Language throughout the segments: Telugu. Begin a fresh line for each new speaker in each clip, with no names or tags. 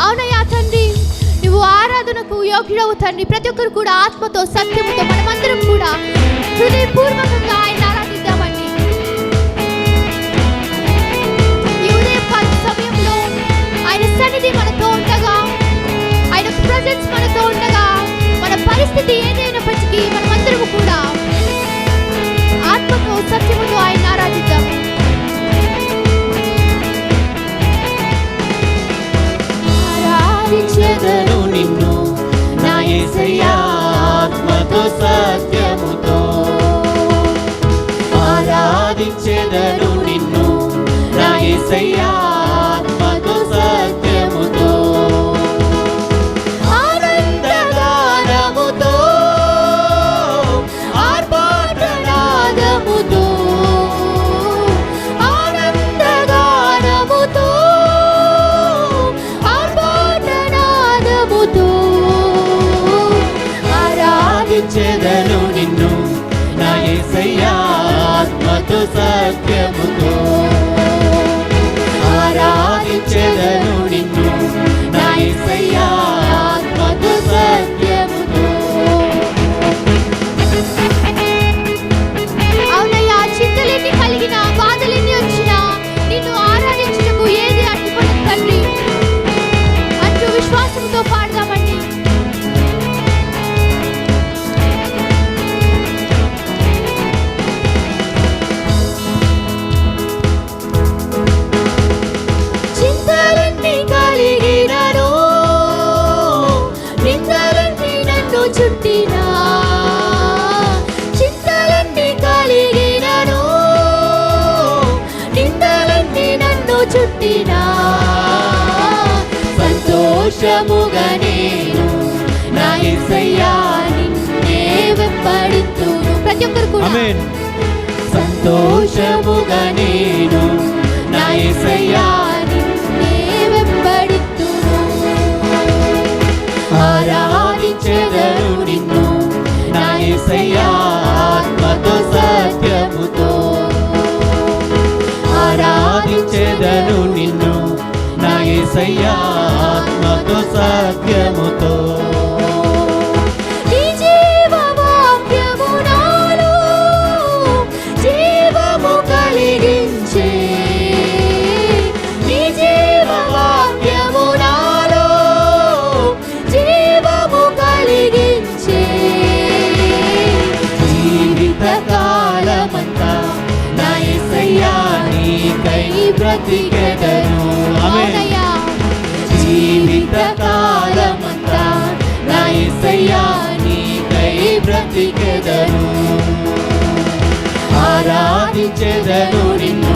అవునయ్యా తండ్రి, నువ్వు ఆరాధనకు యోగ్యుడవు తండ్రి. ప్రతి ఒక్కరు కూడా ఆత్మతో సత్యముతో మనమందరం కూడా హృదయపూర్వకంగా ఆయన ఆరాధిద్దామండి. ఈ ఉదయకాల సమయంలో ఆయన సన్నిధి మనతో ఉండగా, ఆయన ప్రెజెన్స్ మనతో ఉండగా, మన పరిస్థితి ఏదైనప్పటికీ మనమందరము కూడా ఆత్మతో సత్యముతో ఆయన ఆరాధిద్దాము.
ఆరాధించెదను నిన్ను నా యేసయ్యా ఆత్మతో సత్యముతో. ఆరాధించెదను నిన్ను నా యేసయ్యా ఆత్మతో సత్యముతో. ఆనందగానముతో ఆర్భాటనాదముతో, ఆనందగానముతో ఆర్భాటనాదముతో ఆరాధించెదను నిన్ను నా యేసయ్యా ఆత్మతో సత్యముతో. ఆరాధించెదను నిన్ను నా యేసయ్యా ఆత్మతో సత్యముతో.
అవునయ్యా, చింతలెన్ని కలిగిన, బాధలెన్ని వచ్చినా నిన్ను ఆరాధించుటకు ఏది అడ్డుపడదు తండ్రి అంటూ విశ్వాసంతో పాడదామండి.
చింతలెన్ని కలిగినను, నిందలెన్ని నన్ను చుట్టినా, చింతలెన్ని కలిగినను, నిందలెన్ని నన్ను చుట్టినా, సంతోషముగా నేను నా యేసయ్యా నిన్నే వెంబడితును.
ప్రతి ఒక్కరు కూడా
సంతోషముగా నేను నా యేసయ్యా
నిన్నే వెంబడితును.
ఆరాధించెదను నిన్ను నా యేసయ్యా ఆత్మతో సత్యముతో. ఆరాధించెదను నిన్ను నా యేసయ్యా ఆత్మతో సత్యముతో. నీ జీవవాక్యము నాలో జీవము కలిగించే, నీ జీవవాక్యము నాలో జీవము కలిగించే. జీవితకాలమంతా నా యేసయ్యా నీకై బ్రతికెదను.
అవునయ్యా,
జీవితకాలమంతా నా యేసయ్యా నీకై బ్రతికెదను. ఆరాధించెదను నిన్ను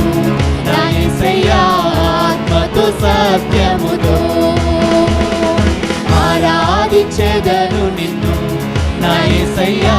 నా యేసయ్యా ఆత్మతో సత్యముతో. ఆరాధించెదను నిన్ను నా యేసయ్యా